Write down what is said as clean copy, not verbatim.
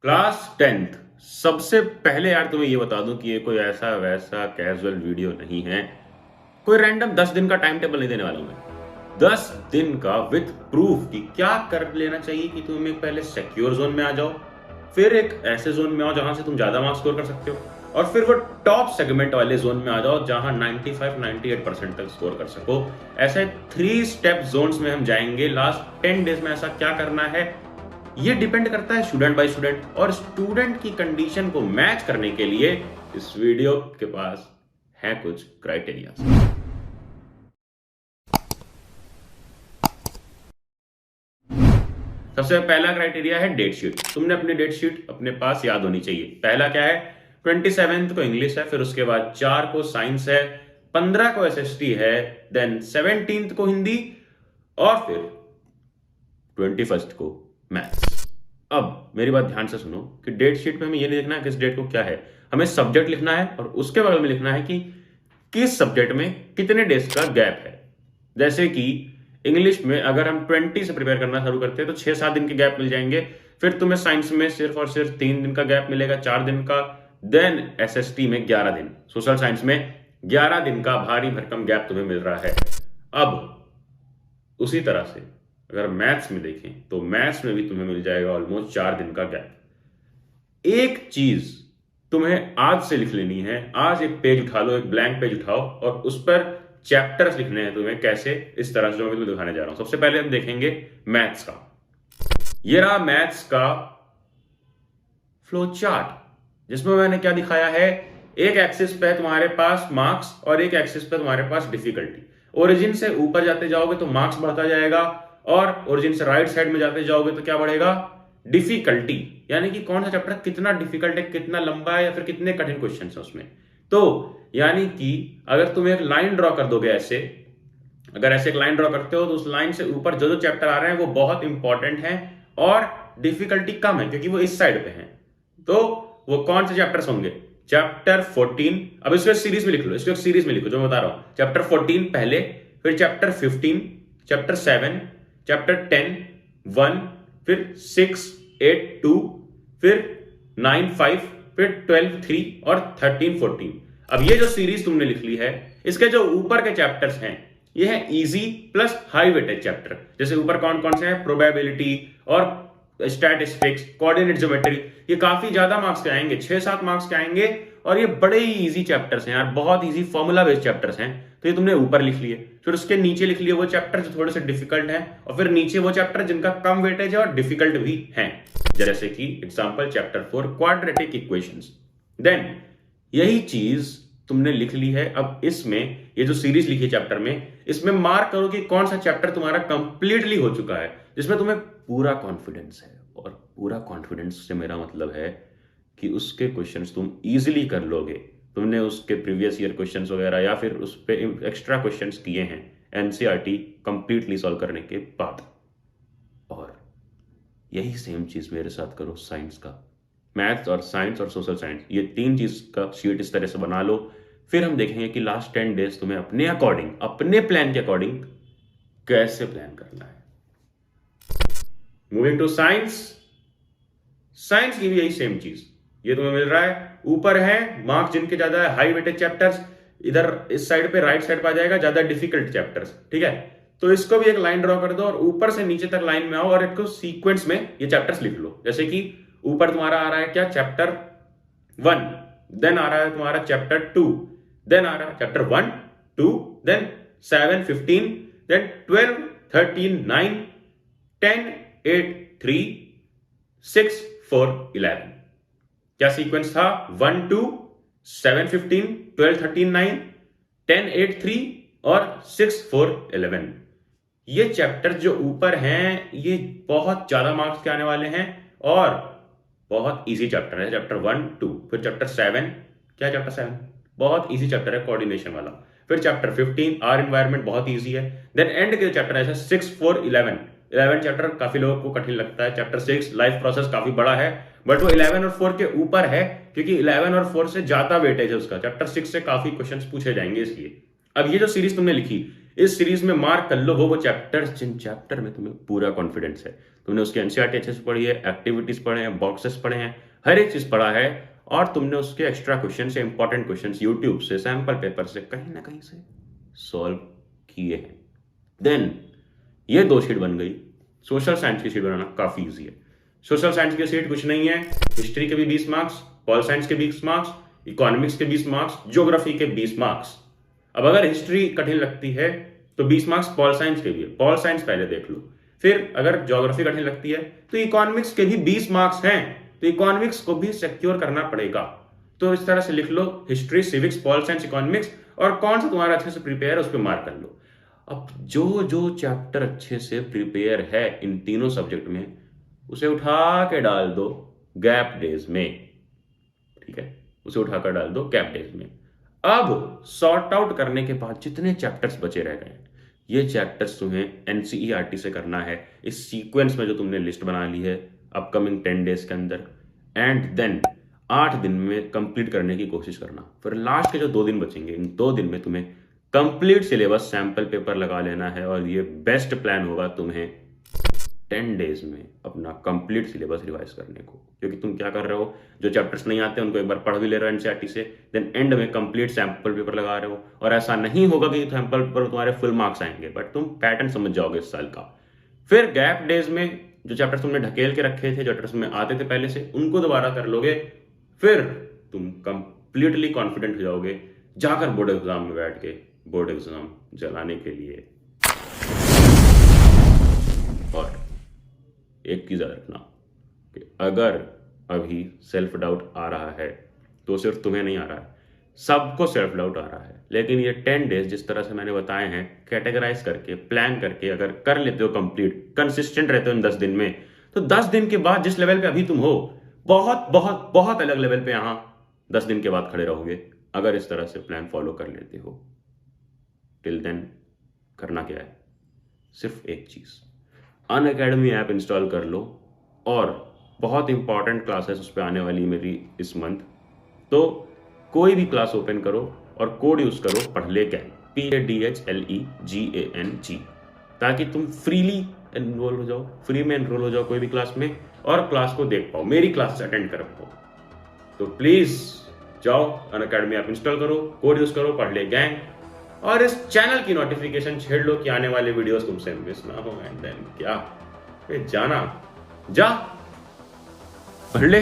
Class 10th सबसे पहले यार तुम्हें ये बता दूं कि ये कोई ऐसा वैसा कैजुअल वीडियो नहीं है। कोई रैंडम 10 दिन का टाइम टेबल नहीं देने वाला हूं मैं। 10 दिन का विथ प्रूफ कि क्या कर लेना चाहिए कि तुम एक पहले सिक्योर जोन में आ जाओ, फिर एक ऐसे जोन में आओ जहां से तुम ज्यादा मार्क्स स्कोर कर सकते हो, और फिर वो टॉप सेगमेंट वाले जोन में आ जाओ जहां 95-98% तक स्कोर कर सको। ऐसे 3 स्टेप जोन्स में हम जाएंगे। लास्ट 10 डेज में ऐसा क्या करना है ये डिपेंड करता है स्टूडेंट बाय स्टूडेंट, और स्टूडेंट की कंडीशन को मैच करने के लिए इस वीडियो के पास है कुछ क्राइटेरिया। सबसे पहला क्राइटेरिया है डेट शीट। तुमने अपनी डेट शीट अपने पास याद होनी चाहिए। पहला क्या है, 27 को इंग्लिश है, फिर उसके बाद 4 को साइंस है, 15 को एसएसटी है, देन 17 को हिंदी, और फिर 21 को मैथ्स। अब मेरी बात ध्यान से सुनो कि डेट शीट में हमें ये नहीं लिखना है किस डेट को क्या है, हमें सब्जेक्ट लिखना है और उसके बगल में लिखना है कि किस सब्जेक्ट में कितने डेज का गैप है। जैसे कि इंग्लिश में अगर हम 20 से प्रिपेयर करना शुरू करते हैं तो 6-7 दिन के गैप मिल जाएंगे। फिर तुम्हें साइंस में सिर्फ और सिर्फ 3 दिन का गैप मिलेगा, 4 दिन का। देन एसएसटी में 11 दिन, सोशल साइंस में 11 दिन का भारी भरकम गैप तुम्हें मिल रहा है। अब उसी तरह से अगर मैथ्स में देखें तो मैथ्स में भी तुम्हें मिल जाएगा ऑलमोस्ट 4 दिन का गैप। एक चीज तुम्हें आज से लिख लेनी है। आज एक पेज उठा लो, एक ब्लैंक पेज उठाओ और उस पर चैप्टर्स लिखने हैं तुम्हें। कैसे? इस तरह से जो मैं तुम्हें दिखाने जा रहा हूं। सबसे पहले हम देखेंगे मैथ्स का। ये रहा मैथ्स का फ्लो चार्ट, जिसमें मैंने क्या दिखाया है, एक एक्सिस पे तुम्हारे पास मार्क्स और एक एक्सिस पे तुम्हारे पास डिफिकल्टी। ओरिजिन से ऊपर जाते जाओगे तो मार्क्स बढ़ता जाएगा, और ओरिजिन से राइट साइड में जाते जाओगे तो क्या बढ़ेगा, डिफिकल्टी। यानी कि कौन सा चैप्टर कितना डिफिकल्ट है, कितना लंबा है, या फिर कितने कठिन क्वेश्चन है उसमें। तो यानी कि अगर तुम एक लाइन ड्रॉ कर दोगे ऐसे, अगर ऐसे एक लाइन ड्रॉ करते हो तो उस लाइन से ऊपर जो जो चैप्टर आ रहे हैं वो बहुत इंपॉर्टेंट हैं और डिफिकल्टी कम है क्योंकि वो इस साइड पे हैं। तो वो कौन से चैप्टर्स होंगे? चैप्टर 14। अब इसको सीरीज में लिख लो, इसको सीरीज में लिखो जो मैं बता रहा हूं। चैप्टर 14 पहले, फिर चैप्टर 15, चैप्टर 7, चैप्टर 10 1, फिर 6 8 2, फिर 9 5, फिर 12 3 और 13 14। अब ये जो सीरीज तुमने लिख ली है, इसके जो ऊपर के चैप्टर्स हैं ये है easy plus high weightage chapter. जैसे ऊपर कौन कौन से हैं, प्रोबेबिलिटी और स्टैटिस्टिक्स, कोऑर्डिनेट ज्योमेट्री। ये काफी ज्यादा मार्क्स के आएंगे, 6-7 मार्क्स के आएंगे, और ये बड़े ही इजी चैप्टर्स हैं यार, बहुत इजी फॉर्मूला बेस्ड चैप्टर्स हैं। तो ये तुमने ऊपर लिख लिए। फिर उसके नीचे लिख लिए वो चैप्टर जो थोड़े से डिफिकल्ट हैं, और फिर नीचे वो चैप्टर जिनका कम वेटेज है और डिफिकल्ट भी हैं। जैसे कि example chapter 4 quadratic equations. Then यही चीज तुमने लिख ली है। अब इसमें ये जो सीरीज लिखी है चैप्टर में, इसमें मार्क करो कि कौन सा चैप्टर तुम्हारा कंप्लीटली हो चुका है, जिसमें तुम्हें पूरा कॉन्फिडेंस है। और पूरा कॉन्फिडेंस से मेरा मतलब है कि उसके क्वेश्चंस तुम इजीली कर लोगे। तुमने उसके प्रीवियस ईयर क्वेश्चंस वगैरह या फिर उस पे एक्स्ट्रा क्वेश्चंस किए हैं एनसीईआरटी कंप्लीटली सॉल्व करने के बाद। और यही सेम चीज मेरे साथ करो साइंस का। मैथ्स और साइंस और सोशल साइंस, ये 3 चीज का शीट इस तरह से बना लो। फिर हम देखेंगे कि लास्ट 10 डेज तुम्हें अपने अकॉर्डिंग, अपने प्लान के अकॉर्डिंग कैसे प्लान करना है। Moving to science. साइंस की भी यही सेम चीज, ये तुम्हें मिल रहा है। ऊपर है मार्क्स जिनके ज्यादा है, हाई वेटेज चैप्टर्स। इधर इस साइड पे राइट साइड पे आ जाएगा ज्यादा डिफिकल्ट चैप्टर्स। ठीक है, तो इसको भी एक लाइन ड्रॉ कर दो और ऊपर से नीचे तक लाइन में आओ और एक सीक्वेंस में ये चैप्टर्स लिख लो। जैसे कि ऊपर तुम्हारा आ रहा है क्या, चैप्टर 1, देन आ रहा है तुम्हारा चैप्टर 2, देन आ रहा है चैप्टर 1 2, देन 7 15, देन 12 13 9 10 8 3 6 4 11। क्या सीक्वेंस था? 1 2 7 15 12 13 9 10 8 3 और 6 4 11। ये चैप्टर जो ऊपर हैं ये बहुत ज्यादा मार्क्स के आने वाले हैं और बहुत इजी चैप्टर है। चैप्टर 1 2, फिर चैप्टर 7, क्या चैप्टर 7 बहुत इजी चैप्टर है, कोऑर्डिनेशन वाला। फिर चैप्टर 15 आर एनवायरनमेंट बहुत इजी है। देन एंड के चैप्टर ऐसे 6 4 11। 11 चैप्टर काफी लोगों को कठिन लगता है। चैप्टर 6 लाइफ प्रोसेस काफी बड़ा है, बट वो 11 और 4 के ऊपर है क्योंकि 11 और 4 से ज्यादा वेटेज है उसका। चैप्टर 6 से काफी क्वेश्चंस पूछे जाएंगे इसलिए। अब ये जो सीरीज तुमने लिखी, इस सीरीज में मार्क कर लो वो चैप्टर्स जिन चैप्टर में तुम्हें पूरा कॉन्फिडेंस है, तुमने उसकी एनसीईआरटी अच्छे से पढ़ी है, एक्टिविटीज पढ़े हैं, बॉक्सेस पढ़े हैं, हर एक चीज पढ़ा है, और तुमने उसके एक्स्ट्रा क्वेश्चन से इंपॉर्टेंट क्वेश्चन यूट्यूब से, सैंपल पेपर से कहीं ना कहीं से सॉल्व किए हैं। देन ये 2 शीट बन गई। सोशल साइंस की शीट बनाना काफी इजी है। सोशल साइंस की शीट कुछ नहीं है, हिस्ट्री के भी 20 मार्क्स, पॉल साइंस के 20 मार्क्स, इकोनॉमिक्स के 20 मार्क्स, ज्योग्राफी के 20 मार्क्स। अब अगर हिस्ट्री कठिन लगती है तो 20 मार्क्स पॉल साइंस के भी है, पॉल साइंस पहले देख लो। फिर अगर ज्योग्राफी कठिन लगती है तो इकोनॉमिक्स के भी 20 मार्क्स हैं, तो इकोनॉमिक्स को भी सिक्योर करना पड़ेगा। तो इस तरह से लिख लो, history, civics, pol science, economics, और कौन सा तुम्हारा अच्छे से प्रिपेयर है उस पर मार्क कर लो। अब जो जो चैप्टर अच्छे से प्रिपेयर है इन तीनों सब्जेक्ट में, उसे उठा के डाल दो गैप डेज में, ठीक है, उसे उठाकर डाल दो गैप डेज में। अब सॉर्ट आउट करने के बाद जितने चैप्टर्स बचे रह गए, ये चैप्टर्स तुम्हें एनसीईआरटी से करना है इस सीक्वेंस में जो तुमने लिस्ट बना ली है अपकमिंग 10 डेज के अंदर, एंड देन 8 दिन में कंप्लीट करने की कोशिश करना। फिर लास्ट के जो 2 दिन बचेंगे, इन 2 दिन में तुम्हें कंप्लीट सिलेबस सैंपल पेपर लगा लेना है, और ये बेस्ट प्लान होगा तुम्हें 10 डेज में अपना कंप्लीट सिलेबस रिवाइज करने को। क्योंकि तुम क्या कर रहे हो, जो चैप्टर्स नहीं आते उनको एक बार पढ़ भी ले रहे हो एनसीईआरटी से, देन एंड में कंप्लीट सैंपल पेपर लगा रहे हो। और ऐसा नहीं होगा कि सैंपल पेपर तुम्हारे फुल मार्क्स आएंगे, बट तुम पैटर्न समझ जाओगे इस साल का। फिर गैप डेज में जो चैप्टर्स तुमने ढकेल के रखे थे, जो चैप्टर्स में आते थे पहले से, उनको दोबारा कर लोगे। फिर तुम कंप्लीटली कॉन्फिडेंट हो जाओगे जाकर बोर्ड एग्जाम में बैठ के बोर्ड एग्जाम जलाने के लिए। और एक चीज याद रखना कि अगर अभी सेल्फ डाउट आ रहा है तो सिर्फ तुम्हें नहीं आ रहा है, सबको सेल्फ डाउट आ रहा है। लेकिन ये 10 डेज जिस तरह से मैंने बताए हैं, कैटेगराइज करके, प्लान करके अगर कर लेते हो कंप्लीट, कंसिस्टेंट रहते हो इन 10 दिन में, तो 10 दिन के बाद जिस लेवल पे अभी तुम हो, बहुत बहुत बहुत अलग लेवल पे यहां 10 दिन के बाद खड़े रहोगे, अगर इस तरह से प्लान फॉलो कर लेते हो। टिल देन करना क्या है, सिर्फ एक चीज, अनअकैडमी ऐप इंस्टॉल कर लो, और बहुत इंपॉर्टेंट क्लासेस उस पर आने वाली मेरी इस मंथ, तो कोई भी क्लास ओपन करो और कोड यूज करो पढ़ले गैंग, PADHLEGANG, ताकि तुम फ्रीली एनरोल हो जाओ, फ्री में एनरोल हो जाओ कोई भी क्लास में, और क्लास को देख पाओ, मेरी क्लास अटेंड कर पाओ। तो प्लीज जाओ, अनअकैडमी ऐप इंस्टॉल करो, कोड यूज करो, पढ़ले गैंग, और इस चैनल की नोटिफिकेशन छेड़ लो कि आने वाले वीडियोस तुमसे मिस ना हो। एंड देन क्या, जाना, जा पढ़ ले।